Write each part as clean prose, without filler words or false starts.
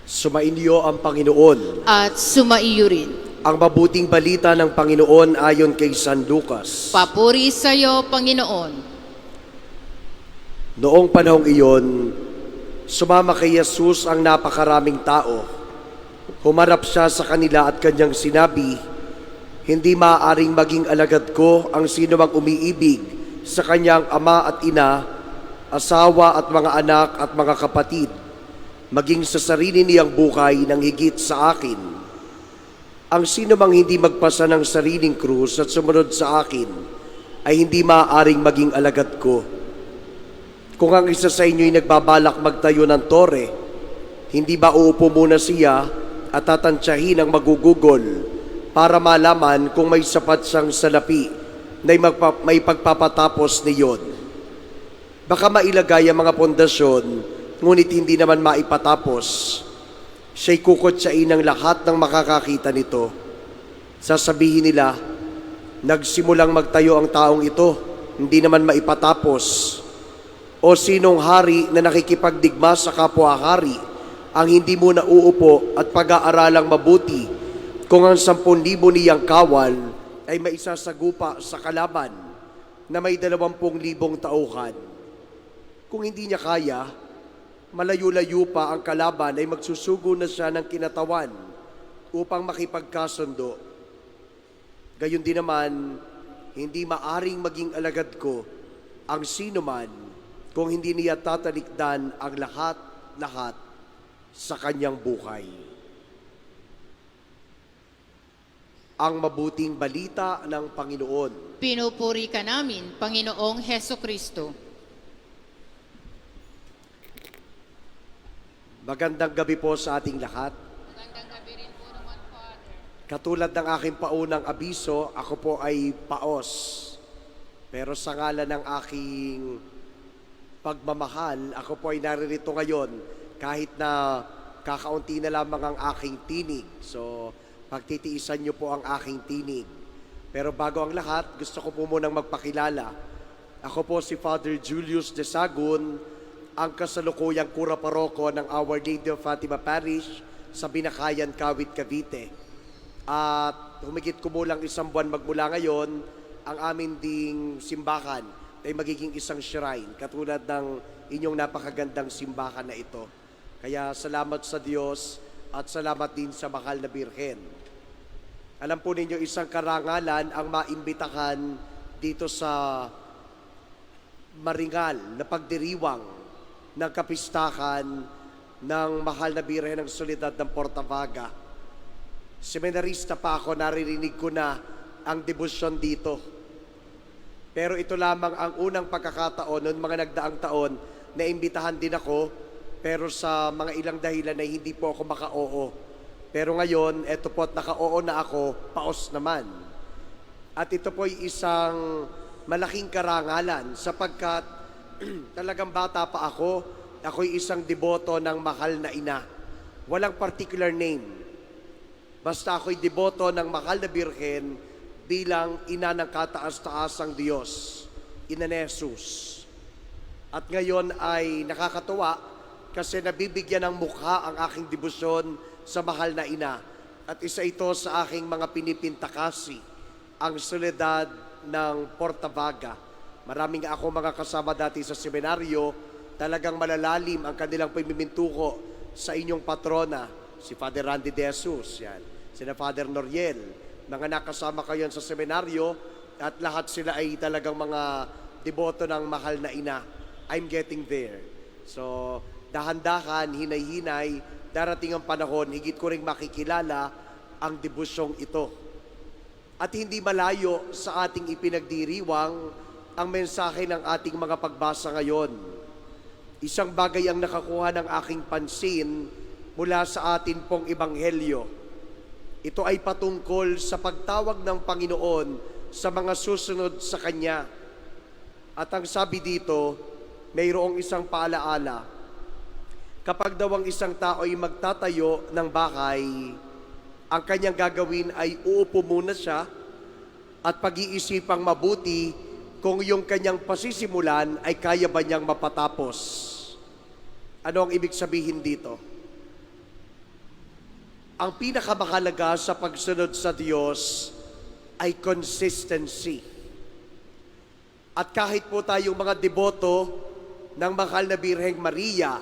Sumainyo ang Panginoon. At sumaiyo rin. Ang mabuting balita ng Panginoon ayon kay San Lucas. Papuri sa iyo, Panginoon. Noong panahong iyon, sumama kay Jesus ang napakaraming tao. Humarap siya sa kanila at kanyang sinabi, "Hindi maaaring maging alagad ko ang sino mang umiibig sa kanyang ama at ina, asawa at mga anak at mga kapatid, maging sa sarili niyang buhay ng higit sa akin. Ang sino mang hindi magpasa ng sariling krus at sumunod sa akin, ay hindi maaaring maging alagad ko. Kung ang isa sa inyo'y nagbabalak magtayo ng tore, hindi ba uupo muna siya at tatantsahin ang magugugol para malaman kung may sapat siyang salapi na may pagpapatapos niyon? Baka mailagay ang mga pundasyon, ngunit hindi naman maipatapos. Siya'y kukutsain ng lahat ng makakakita nito. Sasabihin nila, nagsimulang magtayo ang taong ito, hindi naman maipatapos. O sinong hari na nakikipagdigma sa kapwa-hari ang hindi muna uupo at pag-aaralang mabuti kung ang 10,000 niyang kawal ay maisasagupa sa kalaban na may 20,000 tauhan. Kung hindi niya kaya, malayo-layo pa ang kalaban ay magsusugo na siya ng kinatawan upang makipagkasundo. Gayon din naman, hindi maaring maging alagad ko ang sino man kung hindi niya tatalikdan ang lahat-lahat sa kanyang buhay." Ang mabuting balita ng Panginoon. Pinupuri ka namin, Panginoong Heso Kristo. Magandang gabi po sa ating lahat. Magandang gabi rin po naman, Father. Katulad ng aking paunang abiso, ako po ay paos. Pero sa ngalan ng aking pagmamahal, ako po ay naririto ngayon kahit na kakaunti na lamang ang aking tinig. So, pagtitiisan niyo po ang aking tinig. Pero bago ang lahat, gusto ko po munang magpakilala. Ako po si Father Julius de Sagun, ang kasalukuyang kura paroko ng Our Lady of Fatima Parish sa Binakayan, Kawit, Cavite. At humigit kumulang 1 buwan magmula ngayon, ang amin ding simbahan ay magiging isang shrine, katulad ng inyong napakagandang simbahan na ito. Kaya salamat sa Diyos at salamat din sa mahal na Birhen. Alam po ninyo, isang karangalan ang maimbitahan dito sa maringal na pagdiriwang ng kapistahan ng mahal na Birhen ng Soledad ng Portavaga. Seminarista pa ako, naririnig ko na ang debosyon dito. Pero ito lamang ang unang pagkakataon noong mga nagdaang taon na imbitahan din ako, pero sa mga ilang dahilan ay hindi po ako maka-oo. Pero ngayon, eto po at naka-oo na ako, paos naman. At ito po ay isang malaking karangalan sapagkat talagang bata pa ako, ako'y isang deboto ng mahal na ina. Walang particular name. Basta ako'y deboto ng mahal na Birhen bilang ina ng kataas-taasang Diyos, Ina ni Jesus. At ngayon ay nakakatuwa kasi nabibigyan ng mukha ang aking debosyon sa mahal na ina. At isa ito sa aking mga pinipintakasi, ang Soledad ng Portavaga. Maraming ako mga kasama dati sa seminaryo, talagang malalalim ang kanilang pamimintuko sa inyong patrona, si Father Randy De Jesus, yan, sina Father Noriel, mga nakasama kayo sa seminaryo, at lahat sila ay talagang mga deboto ng mahal na ina. I'm getting there. So, dahan-dahan, hinay-hinay, darating ang panahon, higit ko ring makikilala ang debosyong ito. At hindi malayo sa ating ipinagdiriwang ang mensahe ng ating mga pagbasa ngayon. Isang bagay ang nakakuha ng aking pansin mula sa atin pong ebanghelyo. Ito ay patungkol sa pagtawag ng Panginoon sa mga susunod sa Kanya. At ang sabi dito, mayroong isang paalaala. Kapag daw ang isang tao ay magtatayo ng bahay, ang kanyang gagawin ay uupo muna siya at pag-iisipang mabuti kung yung kanyang pasisimulan ay kaya ba niyang mapatapos. Ano ang ibig sabihin dito? Ang pinakamahalaga sa pagsunod sa Diyos ay consistency. At kahit po tayong mga deboto ng mahal na Birheng Maria,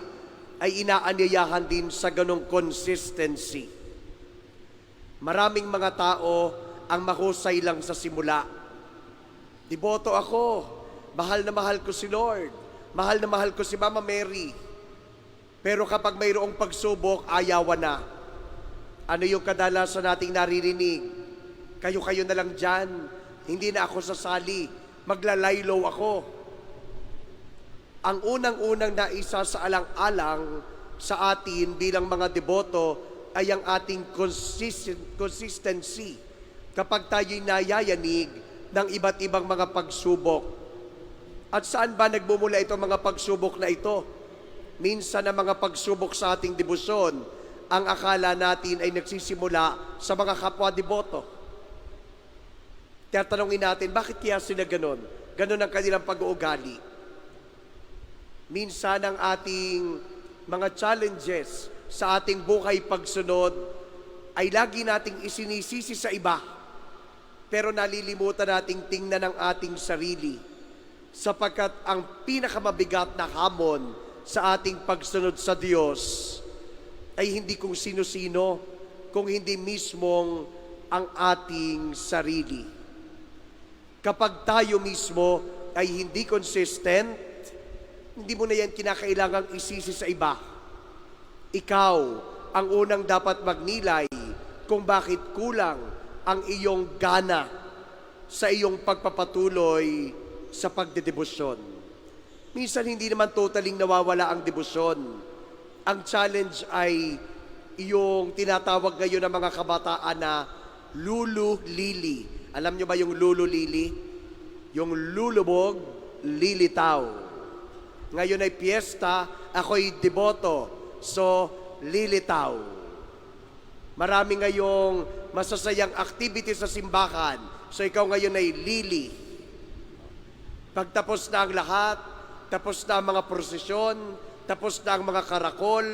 ay inaanyayahan din sa ganong consistency. Maraming mga tao ang mahusay lang sa simula. Deboto ako, mahal na mahal ko si Lord, mahal na mahal ko si Mama Mary. Pero kapag mayroong pagsubok, ayawan na. Ano yung kadalasan nating naririnig? Kayo-kayo na lang dyan, hindi na ako sasali, maglalaylo ako. Ang unang-unang naisa sa alang-alang sa atin bilang mga deboto ay ang ating consistency kapag tayo'y nayayanig ng iba't ibang mga pagsubok. At saan ba nagmumula itong mga pagsubok na ito? Minsan ang mga pagsubok sa ating debosyon, ang akala natin ay nagsisimula sa mga kapwa-deboto. Tatanungin natin, bakit kaya sila ganon? Ganon ang kanilang pag-uugali. Minsan ang ating mga challenges sa ating buhay pagsunod ay lagi nating isinisisi sa iba. Pero nalilimutan nating tingnan ang ating sarili. Sapagkat ang pinakamabigat na hamon sa ating pagsunod sa Diyos ay hindi kung sino-sino, kung hindi mismong ang ating sarili. Kapag tayo mismo ay hindi consistent, hindi mo na yan kinakailangang isisi sa iba. Ikaw ang unang dapat magnilay kung bakit kulang ang iyong gana sa iyong pagpapatuloy sa pagdedebosyon. Minsan hindi naman totaling nawawala ang debosyon. Ang challenge ay iyong tinatawag ngayon ng mga kabataan na lulu lili. Alam nyo ba yung lulu lili? Yung lulubog, lilitaw. Ngayon ay piyesta, ako'y deboto, so lilitaw. Marami ngayong masasayang activity sa simbahan, so ikaw ngayon ay lili. Pagtapos na ang lahat, tapos na ang mga prosesyon, tapos na ang mga karakol,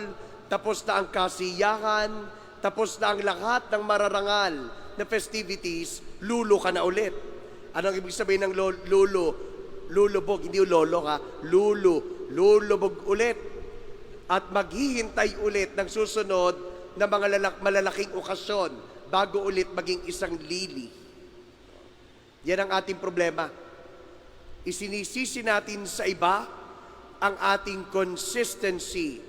tapos na ang kasiyahan, tapos na ang lahat ng mararangal na festivities, lulo ka na ulit. Anong ibig sabihin ng lulo? Lulubog, hindi yung lolo ha, lulubog ulit. At maghihintay ulit ng susunod na mga malalaking okasyon bago ulit maging isang lili. Yan ang ating problema. Isinisisi natin sa iba ang ating consistency.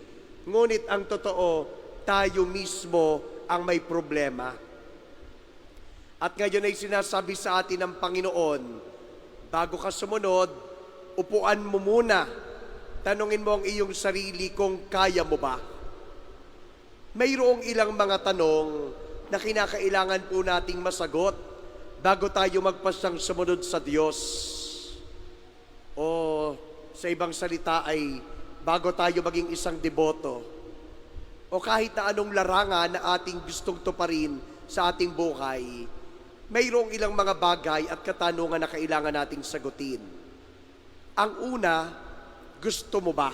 Ngunit ang totoo, tayo mismo ang may problema. At ngayon ay sinasabi sa atin ng Panginoon, bago ka sumunod, upuan mo muna. Tanungin mo ang iyong sarili kung kaya mo ba. Mayroong ilang mga tanong na kinakailangan po nating masagot bago tayo magpasang sumunod sa Diyos. O sa ibang salita ay bago tayo maging isang deboto. O kahit na anong larangan na ating gustong tuparin sa ating buhay, mayroong ilang mga bagay at katanungan na kailangan nating sagutin. Ang una, gusto mo ba?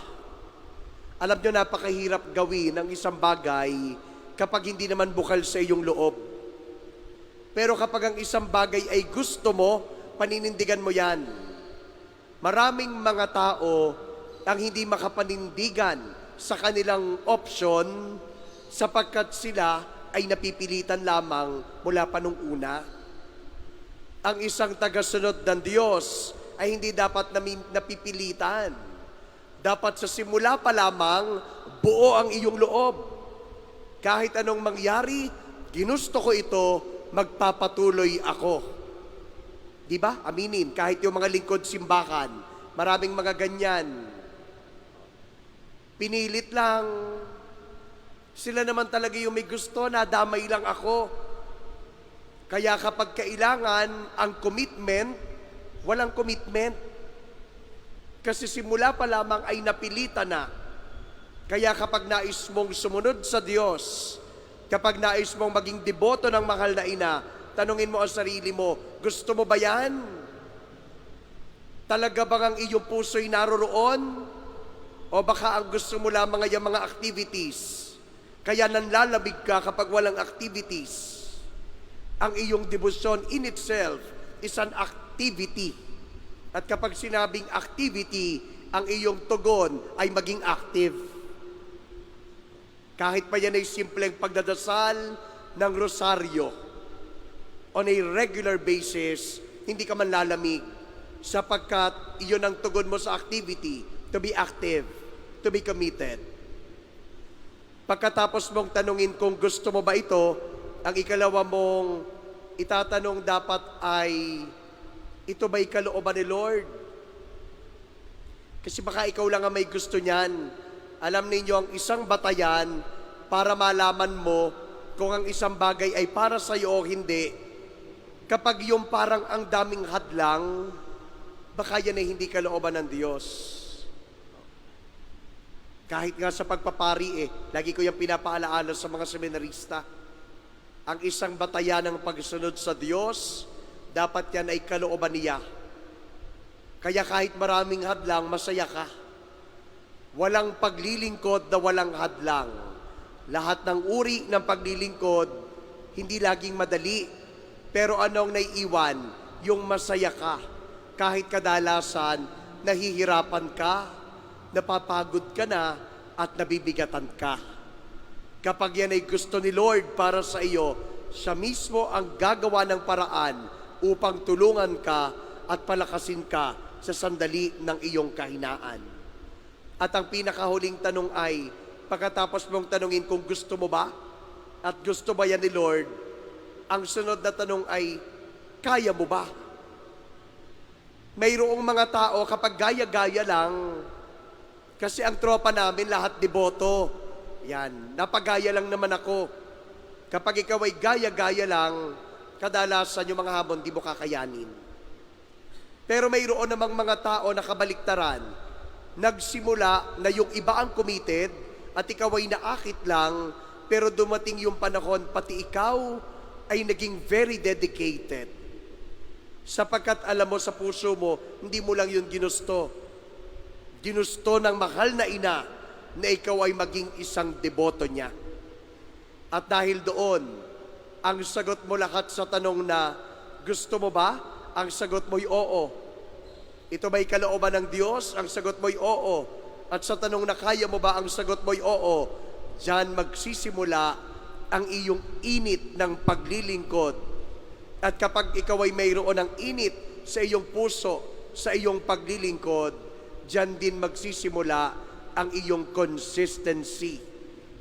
Alam nyo, napakahirap gawin ang isang bagay kapag hindi naman bukal sa iyong loob. Pero kapag ang isang bagay ay gusto mo, paninindigan mo yan. Maraming mga tao ang hindi makapanindigan sa kanilang option sapagkat sila ay napipilitan lamang mula pa nung una. Ang isang tagasunod ng Diyos ay hindi dapat napipilitan. Dapat sa simula pa lamang, buo ang iyong loob. Kahit anong mangyari, ginusto ko ito, magpapatuloy ako. Di ba? Aminin, kahit yung mga lingkod simbahan, maraming mga ganyan. Pinilit lang. Sila naman talaga yung may gusto, nadamay lang ako. Kaya kapag kailangan ang commitment, walang commitment. Kasi simula pa lamang ay napilitan na. Kaya kapag nais mong sumunod sa Diyos, kapag nais mong maging deboto ng mahal na ina, tanungin mo ang sarili mo, gusto mo ba yan? Talaga bang ang iyong puso'y naroroon? O baka ang gusto mo lamang ay mga activities? Kaya nanlalamig ka kapag walang activities. Ang iyong devotion in itself is an activity. At kapag sinabing activity, ang iyong tugon ay maging active. Kahit pa yan ay simpleng pagdadasal ng rosaryo, on a regular basis, hindi ka man lalamig sapagkat iyon ang tugon mo sa activity, to be active, to be committed. Pagkatapos mong tanungin kung gusto mo ba ito, ang ikalawa mong itatanong dapat ay, ito ba'y kalooban ni Lord? Kasi baka ikaw lang ang may gusto niyan. Alam ninyo, ang isang batayan para malaman mo kung ang isang bagay ay para sa iyo o hindi. Kapag yung parang ang daming hadlang, baka yan ay hindi kalooban ng Diyos. Kahit nga sa pagpapari lagi ko yung pinapaalaala sa mga seminarista. Ang isang batayan ng pagsunod sa Diyos, dapat yan ay kalooban niya. Kaya kahit maraming hadlang, masaya ka. Walang paglilingkod na walang hadlang. Lahat ng uri ng paglilingkod, hindi laging madali. Pero anong naiiwan? Yung masaya ka. Kahit kadalasan, nahihirapan ka, napapagod ka na, at nabibigatan ka. Kapag yan ay gusto ni Lord para sa iyo, siya mismo ang gagawa ng paraan upang tulungan ka at palakasin ka sa sandali ng iyong kahinaan. At ang pinakahuling tanong ay, pagkatapos mong tanungin kung gusto mo ba at gusto ba yan ni Lord, ang sunod na tanong ay, kaya mo ba? Mayroong mga tao kapag gaya-gaya lang, kasi ang tropa namin lahat deboto. Yan, napagaya lang naman ako. Kapag ikaw ay gaya-gaya lang, kadalasan yung mga hamon di mo kakayanin. Pero mayroon namang mga tao na kabaliktaran. Nagsimula na yung iba ang committed at ikaw ay naakit lang, pero dumating yung panahon pati ikaw ay naging very dedicated. Sapagkat alam mo sa puso mo, hindi mo lang yun ginusto. Ginusto ng mahal na ina na ikaw ay maging isang deboto niya. At dahil doon, ang sagot mo lahat sa tanong na, gusto mo ba? Ang sagot mo'y oo. Ito ba'y kalooban ng Diyos? Ang sagot mo'y oo. At sa tanong na kaya mo ba? Ang sagot mo'y oo. Diyan magsisimula ang iyong init ng paglilingkod. At kapag ikaw ay mayroon ng init sa iyong puso, sa iyong paglilingkod, diyan din magsisimula ang iyong consistency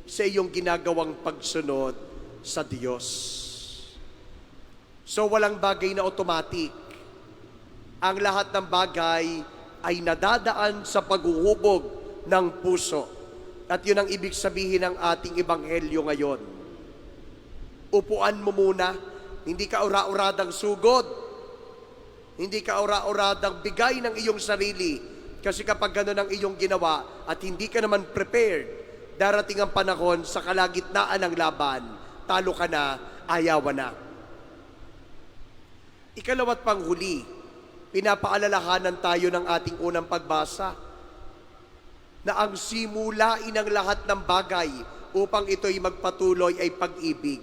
sa iyong ginagawang pagsunod sa Diyos. So walang bagay na automatic. Ang lahat ng bagay ay nadadaan sa paghuhubog ng puso. At yun ang ibig sabihin ng ating ebanghelyo ngayon. Upuan mo muna, hindi ka ura-uradang sugod. Hindi ka ura-uradang bigay ng iyong sarili. Kasi kapag gano'n ang iyong ginawa at hindi ka naman prepared, darating ang panahon sa kalagitnaan ng laban, talo ka na, ayawan na. Ikalawa't panghuli, pinapaalalahanan tayo ng ating unang pagbasa na ang simulain ng lahat ng bagay upang ito'y magpatuloy ay pag-ibig.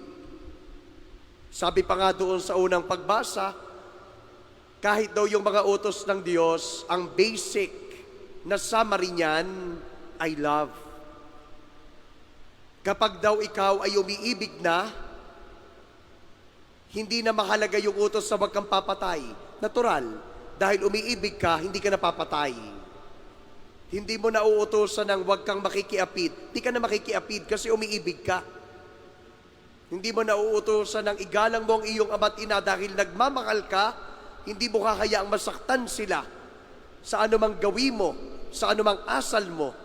Sabi pa nga doon sa unang pagbasa, kahit daw yung mga utos ng Diyos, ang basic na summary niyan ay love. Kapag daw ikaw ay umiibig na, hindi na mahalaga yung utos sa wag kang papatay. Natural. Dahil umiibig ka, hindi ka napapatay. Hindi mo na uutosan ng wag kang makikiapid. Hindi ka na makikiapid kasi umiibig ka. Hindi mo na uutosan ng igalang mo ang iyong ama't ina dahil nagmamahal ka, hindi mo kakayaang masaktan sila sa anumang gawin mo, sa anumang asal mo.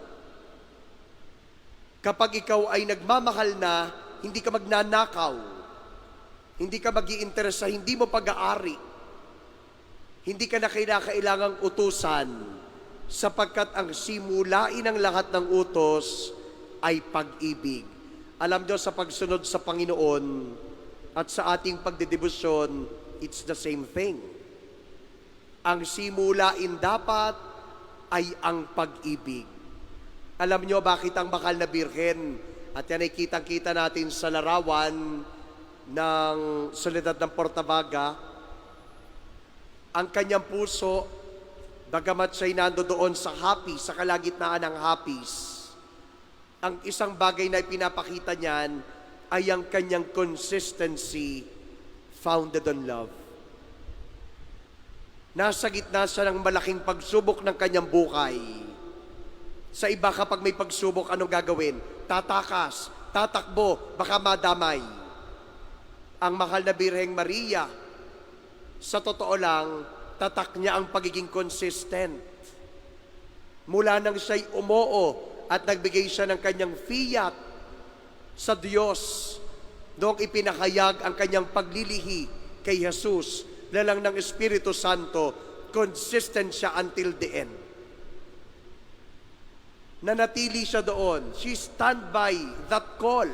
Kapag ikaw ay nagmamahal na, hindi ka magnanakaw, hindi ka mag-iinteres sa hindi mo pag-aari, hindi ka na kailangang utusan, sapagkat ang simulain ng lahat ng utos ay pag-ibig. Alam nyo, sa pagsunod sa Panginoon at sa ating pagdedebosyon, it's the same thing. Ang simulain dapat ay ang pag-ibig. Alam nyo bakit ang mahal na Birhen At yan ay kitang-kita natin sa larawan ng Soledad ng Portavaga. Ang kanyang puso, bagamat siya'y nandoon sa hapis, sa kalagitnaan ng hapis, ang isang bagay na ipinapakita niyan ay ang kanyang consistency founded on love. Nasa gitna siya ng malaking pagsubok ng kanyang buhay. Sa iba kapag may pagsubok, anong gagawin? Tatakas, tatakbo, baka madamay. Ang mahal na Birheng Maria, sa totoo lang, tatak niya ang pagiging consistent. Mula nang siya'y umoo at nagbigay siya ng kanyang fiat sa Diyos, noong ipinahayag ang kanyang paglilihi kay Jesus, lalang ng Espiritu Santo, consistent siya until the end. Nanatili siya doon. She stand by that call.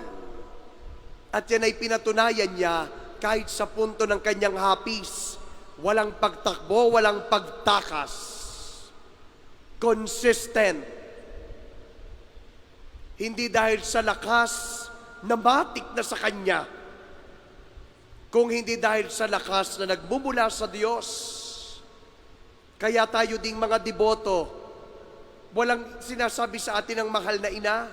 At yan ay pinatunayan niya kahit sa punto ng kanyang hapis. Walang pagtakbo, walang pagtakas. Consistent. Hindi dahil sa lakas na matik na sa kanya, kung hindi dahil sa lakas na nagmumula sa Diyos. Kaya tayo ding mga deboto, walang sinasabi sa atin ang mahal na ina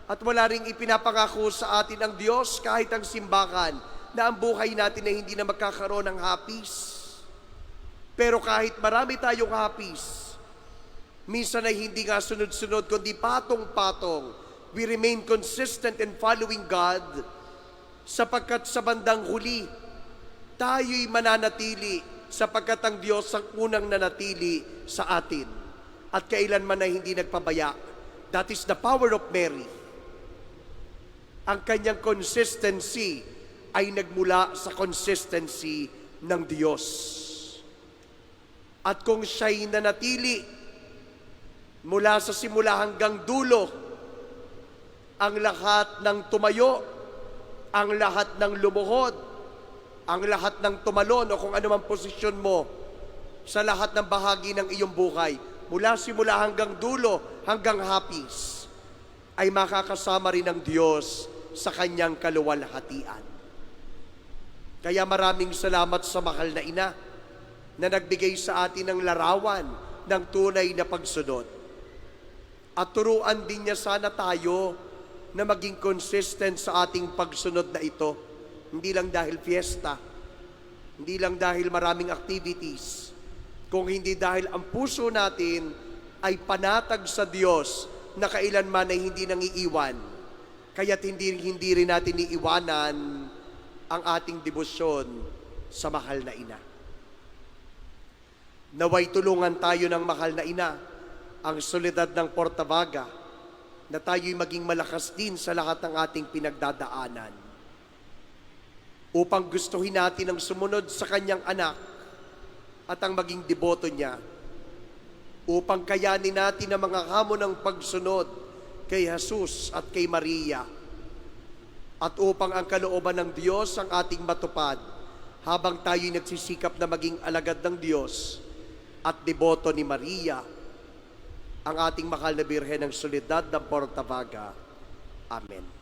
at wala ring ipinapangako sa atin ang Diyos kahit ang simbahan na ang buhay natin ay hindi na magkakaroon ng hapis. Pero kahit marami tayong hapis, minsan ay hindi nga sunod-sunod kundi patong-patong. We remain consistent in following God sapagkat sa bandang huli, tayo'y mananatili sapagkat ang Diyos ang unang nanatili sa atin. At kailanman ay hindi nagpabaya. That is the power of Mary. Ang kanyang consistency ay nagmula sa consistency ng Diyos. At kung siya'y nanatili mula sa simula hanggang dulo, ang lahat ng tumayo, ang lahat ng lumuhod, ang lahat ng tumalon o kung anumang posisyon mo sa lahat ng bahagi ng iyong buhay, mula simula hanggang dulo, hanggang hapis, ay makakasama rin ng Diyos sa kanyang kaluwalhatian. Kaya maraming salamat sa mahal na ina na nagbigay sa atin ng larawan ng tunay na pagsunod. At turuan din niya sana tayo na maging consistent sa ating pagsunod na ito. Hindi lang dahil fiesta, hindi lang dahil maraming activities, kung hindi dahil ang puso natin ay panatag sa Diyos na kailanman ay hindi nangiiwan. Kaya't hindi rin natin iiwanan ang ating debosyon sa mahal na ina. Naway tulungan tayo ng mahal na ina, ang Soledad ng Portavaga, na tayo'y maging malakas din sa lahat ng ating pinagdadaanan. Upang gustuhin natin ang sumunod sa kanyang anak at ang maging deboto niya, upang kayanin natin ang mga hamon ng pagsunod kay Jesus at kay Maria, at upang ang kalooban ng Diyos ang ating matupad habang tayo'y nagsisikap na maging alagad ng Diyos at deboto ni Maria, ang ating mahal na Birhen ng Soledad ng Portavaga. Amen.